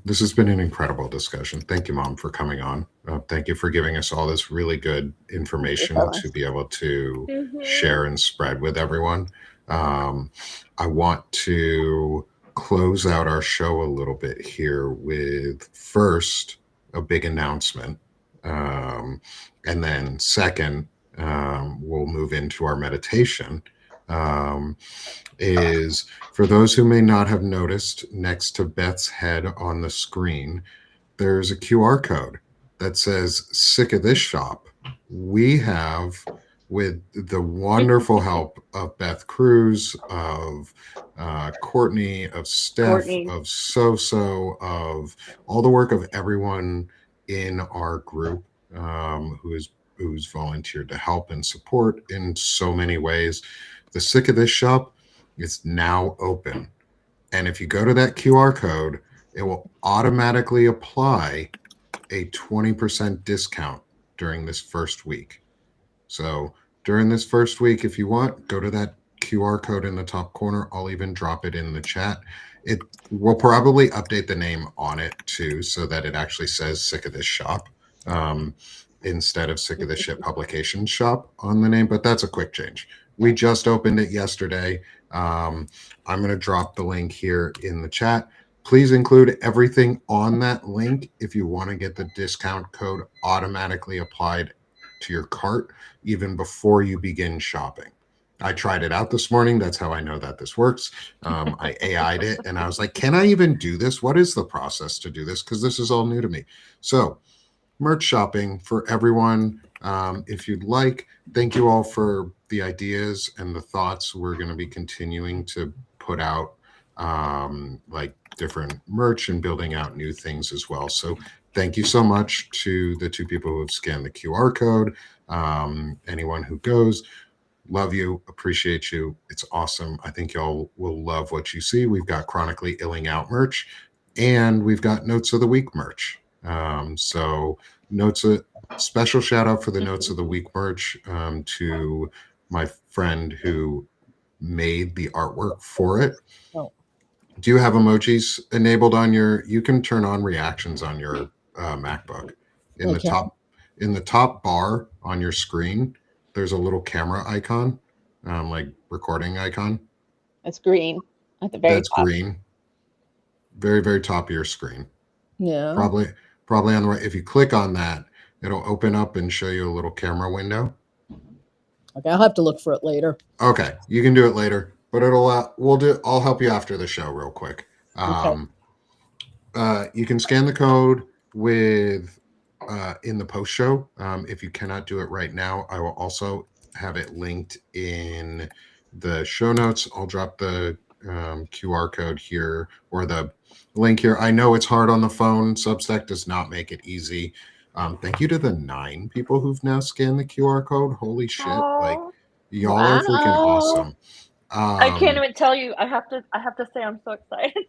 this has been an incredible discussion. Thank you, Mom, for coming on. Thank you for giving us all this really good information to be able to share and spread with everyone. I want to close out our show a little bit here with first a big announcement. And then second, we'll move into our meditation. Is for those who may not have noticed, next to Beth's head on the screen, there's a QR code that says "Sick of this shop." We have, with the wonderful help of Beth Cruz, of Courtney, of Steph, Courtney. of Soso, of all the work of everyone in our group who's volunteered to help and support in so many ways. The Sick of This shop is now open. And if you go to that QR code, it will automatically apply a 20% discount during this first week. So during this first week, if you want, go to that QR code in the top corner. I'll even drop it in the chat. It will probably update the name on it too, so that it actually says Sick of This Shop instead of Sick of This Shit Publication Shop on the name. But that's a quick change. We just opened it yesterday. I'm going to drop the link here in the chat. Please include everything on that link if you want to get the discount code automatically applied to your cart even before you begin shopping. I tried it out this morning. That's how I know that this works. I AI'd it and I was like, can I even do this? What is the process to do this? Because this is all new to me. So merch shopping for everyone. If you'd like, thank you all for the ideas and the thoughts. We're going to be continuing to put out like different merch and building out new things as well. So thank you so much to the two people who have scanned the QR code. Anyone who goes, love you, appreciate you. It's awesome. I think y'all will love what you see. We've got Chronically Illing Out merch, and we've got Notes of the Week merch. So special shout out for the Notes of the Week merch to my friend who made the artwork for it. Oh. Do you have emojis enabled on you can turn on reactions on your MacBook. In the top bar on your screen, there's a little camera icon, like recording icon. It's green at the very top. That's green. Very, very top of your screen. Yeah. Probably on the right. If you click on that, it'll open up and show you a little camera window. Okay, I'll have to look for it later. Okay, you can do it later, but I'll help you after the show real quick. You can scan the code with in the post show. If you cannot do it right now, I will also have it linked in the show notes. I'll drop the QR code here or the link here. I know it's hard on the phone. Substack does not make it easy. Thank you to the 9 people who've now scanned the QR code. Holy shit. Like y'all are freaking awesome. I can't even tell you. I have to say I'm so excited.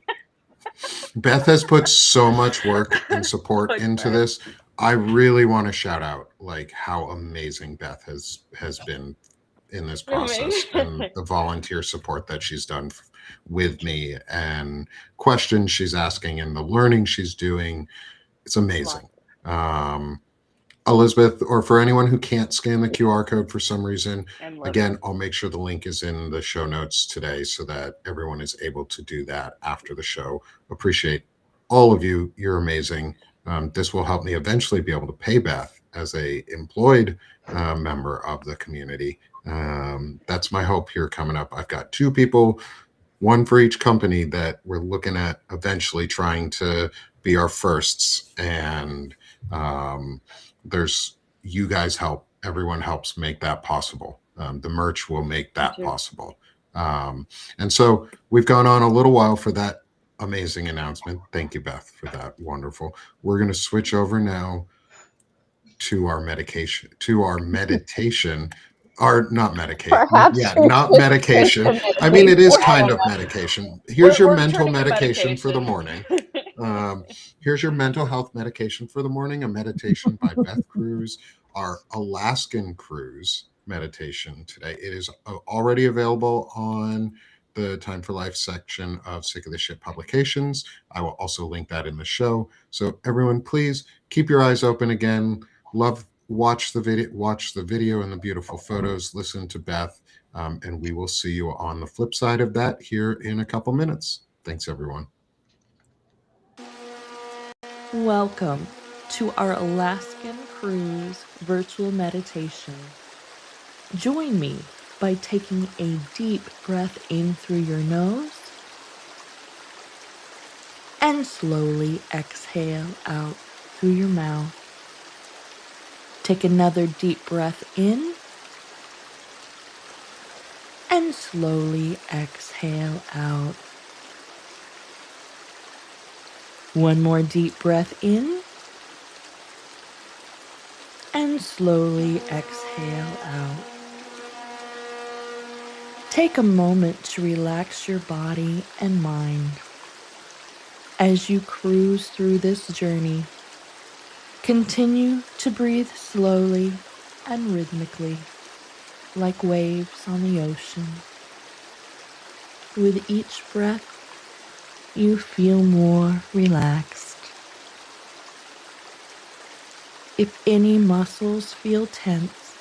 Beth has put so much work and support into this. I really want to shout out like how amazing Beth has been in this process and the volunteer support that she's done with me and questions she's asking and the learning she's doing. It's amazing. Elizabeth, or for anyone who can't scan the QR code for some reason, again, I'll make sure the link is in the show notes today so that everyone is able to do that after the show. Appreciate all of you. You're amazing. This will help me eventually be able to pay Beth as a employed member of the community. That's my hope here coming up. I've got 2 people, one for each company that we're looking at eventually trying to be our firsts. And there's you guys help. Everyone helps make that possible. The merch will make that possible. And so we've gone on a little while for that amazing announcement. Thank you, Beth, for that. Wonderful. We're going to switch over now to our meditation. Or not medication. Perhaps not medication. I mean, it is kind of medication. Here's your mental medication for the morning. Here's your mental health medication for the morning, a meditation by Beth Cruz, our Alaskan cruise meditation today. It is already available on the Time for Life section of Sick of This Shit publications. I will also link that in the show. So everyone, please keep your eyes open again. Watch the video and the beautiful photos, listen to Beth, and we will see you on the flip side of that here in a couple minutes. Thanks, everyone. Welcome to our Alaskan cruise virtual meditation. Join me by taking a deep breath in through your nose and slowly exhale out through your mouth. Take another deep breath in and slowly exhale out. One more deep breath in and slowly exhale out. Take a moment to relax your body and mind. As you cruise through this journey, continue to breathe slowly and rhythmically, like waves on the ocean. With each breath, you feel more relaxed. If any muscles feel tense,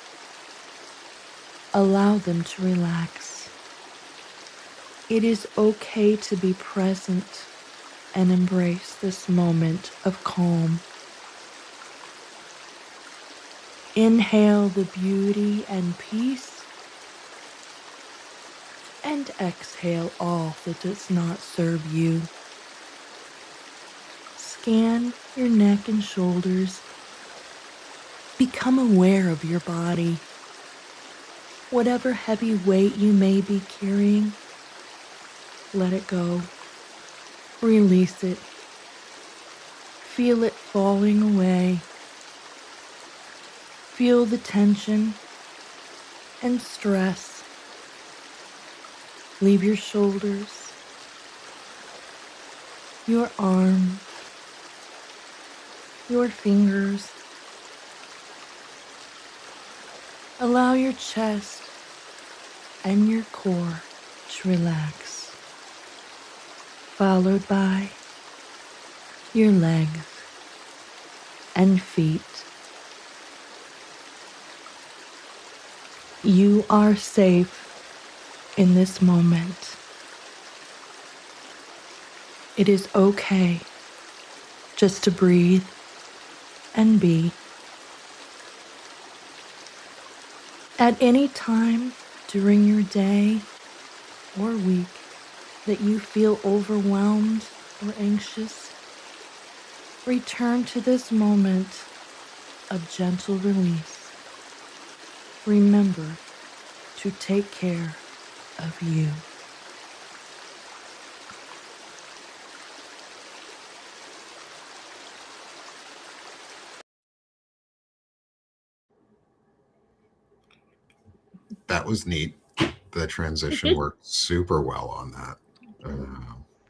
allow them to relax. It is okay to be present and embrace this moment of calm. Inhale the beauty and peace, and exhale all that does not serve you. Scan your neck and shoulders. Become aware of your body. Whatever heavy weight you may be carrying, let it go. Release it. Feel it falling away. Feel the tension and stress. Leave your shoulders, your arms, your fingers. Allow your chest and your core to relax, followed by your legs and feet. You are safe in this moment. It is okay just to breathe and be. At any time during your day or week that you feel overwhelmed or anxious, return to this moment of gentle release. Remember to take care of you. That was neat. The transition worked super well on that.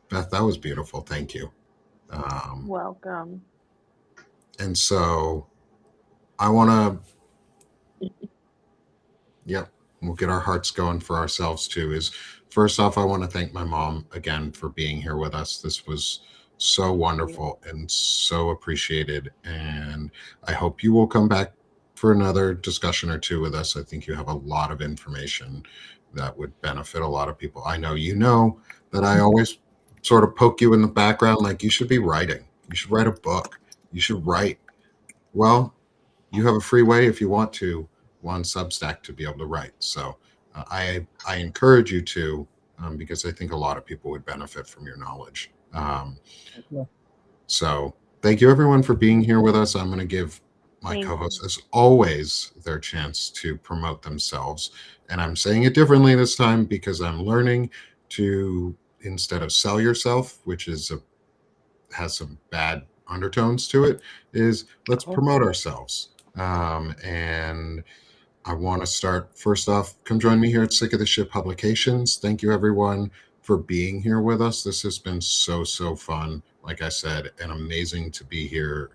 Beth, that was beautiful. Thank you. Welcome. And so I want to, yep, we'll get our hearts going for ourselves too. Is first off, I want to thank my mom again for being here with us. This was so wonderful and so appreciated. And I hope you will come back for another discussion or two with us. I think you have a lot of information that would benefit a lot of people. I know you know that I always sort of poke you in the background like you should be writing. You should write a book. You should write. Well, you have a free way if you want to on Substack to be able to write. So I encourage you to because I think a lot of people would benefit from your knowledge. So thank you everyone for being here with us. I'm going to give my co-hosts, as always, their chance to promote themselves. And I'm saying it differently this time because I'm learning to, instead of sell yourself, which has some bad undertones to it, is let's promote ourselves. And I want to start first off, come join me here at Sick of the Ship Publications. Thank you everyone for being here with us. This has been so fun. Like I said, and amazing to be here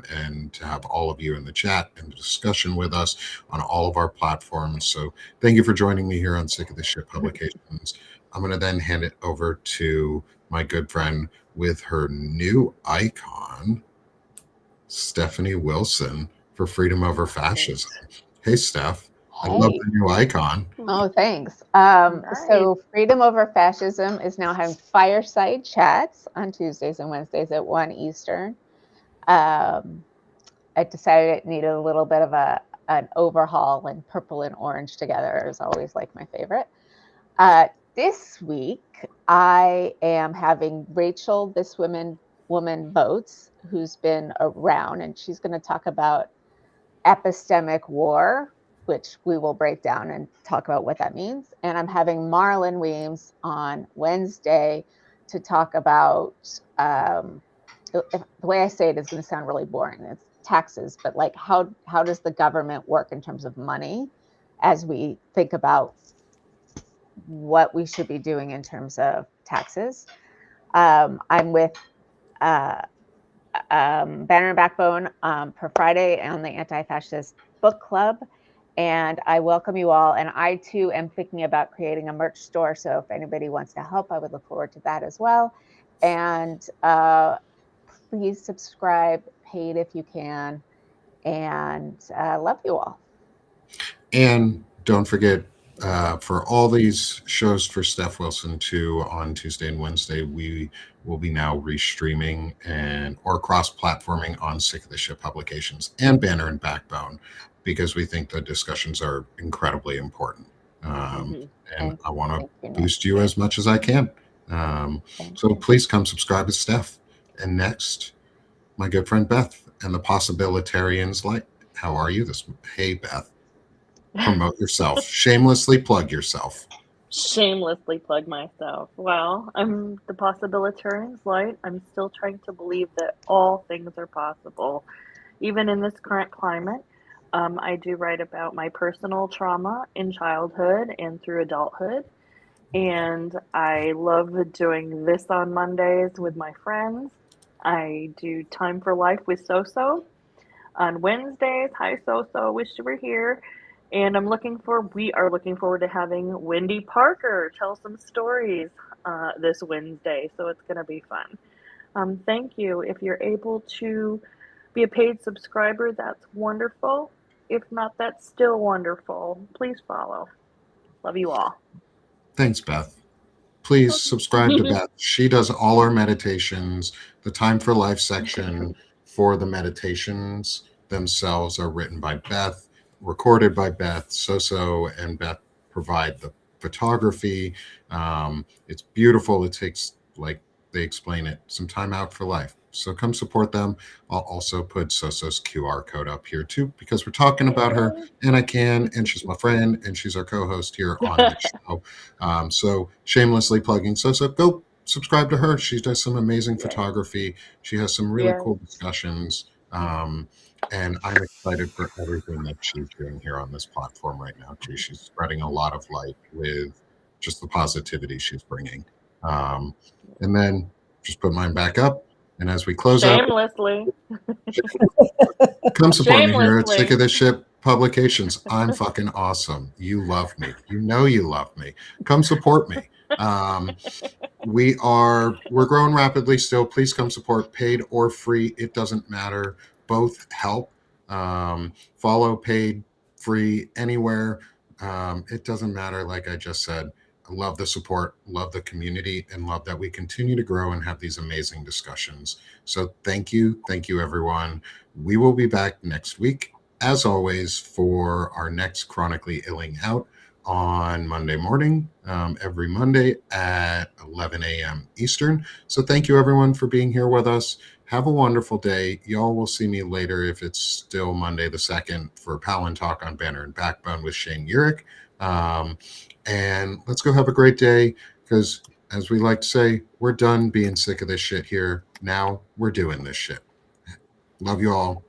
and to have all of you in the chat and the discussion with us on all of our platforms. So thank you for joining me here on Sick of the Ship Publications. I'm going to then hand it over to my good friend with her new icon, Stephanie Wilson, for Freedom Over Fascism. Hey, Steph. Hey. I love the new icon. Oh, thanks. So Freedom Over Fascism is now having fireside chats on Tuesdays and Wednesdays at 1 Eastern. I decided it needed a little bit of an overhaul, and purple and orange together is always like my favorite. This week, I am having Rachel, this woman votes, who's been around, and she's going to talk about epistemic war, which we will break down and talk about what that means. And I'm having Marlon Weems on Wednesday to talk about, the way I say it is going to sound really boring. It's taxes, but like how does the government work in terms of money as we think about what we should be doing in terms of taxes. I'm with Banner and Backbone per Friday on the Anti-Fascist Book Club. And I welcome you all. And I too am thinking about creating a merch store. So if anybody wants to help, I would look forward to that as well. And please subscribe, paid if you can. And love you all. And don't forget, for all these shows for Steph Wilson too, on Tuesday and Wednesday, we will be now restreaming or cross-platforming on Sick of the Shit Publications and Banner and Backbone, because we think the discussions are incredibly important. And I want to boost you as much as I can. So please come subscribe to Steph. And next, my good friend Beth and the Possibilitarians Light. How are you this? Hey, Beth. Promote yourself. Shamelessly plug yourself. Shamelessly plug myself. Well, I'm the Possibilitarian's Light. I'm still trying to believe that all things are possible, even in this current climate. I do write about my personal trauma in childhood and through adulthood. And I love doing this on Mondays with my friends. I do Time for Life with Soso on Wednesdays. Hi, Soso. Wish you were here. And we are looking forward to having Wendy Parker tell some stories this Wednesday. So it's going to be fun. Thank you. If you're able to be a paid subscriber, that's wonderful. If not, that's still wonderful. Please follow. Love you all. Thanks, Beth. Please subscribe to Beth. She does all our meditations. The Time for Life section for the meditations themselves are written by Beth, recorded by Beth. Soso and Beth provide the photography. It's beautiful. It takes, like they explain it, some time out for life. So come support them. I'll also put Soso's QR code up here too, because we're talking about her, and I can, and she's my friend, and she's our co-host here on the show. So shamelessly plugging Soso. Go subscribe to her. She does some amazing photography. She has some really cool discussions. And I'm excited for everything that she's doing here on this platform right now too. She's spreading a lot of light with just the positivity she's bringing. And then just put mine back up. And as we close Shamelessly. Come support me here at Sick of This Shit Publications. I'm fucking awesome. You love me. You know you love me. Come support me. We're growing rapidly still. Please come support, paid or free. It doesn't matter. Both help. Follow, paid, free, anywhere. It doesn't matter. Like I just said, I love the support, love the community, and love that we continue to grow and have these amazing discussions. So thank you. Thank you, everyone. We will be back next week, as always, for our next Chronically Illing Out on Monday morning, every Monday at 11 a.m. Eastern. So thank you, everyone, for being here with us. Have a wonderful day. Y'all will see me later, if it's still Monday the 2nd, for Palin Talk on Banner and Backbone with Shane Urich. And let's go have a great day, because as we like to say, we're done being sick of this shit here. Now we're doing this shit. Love you all.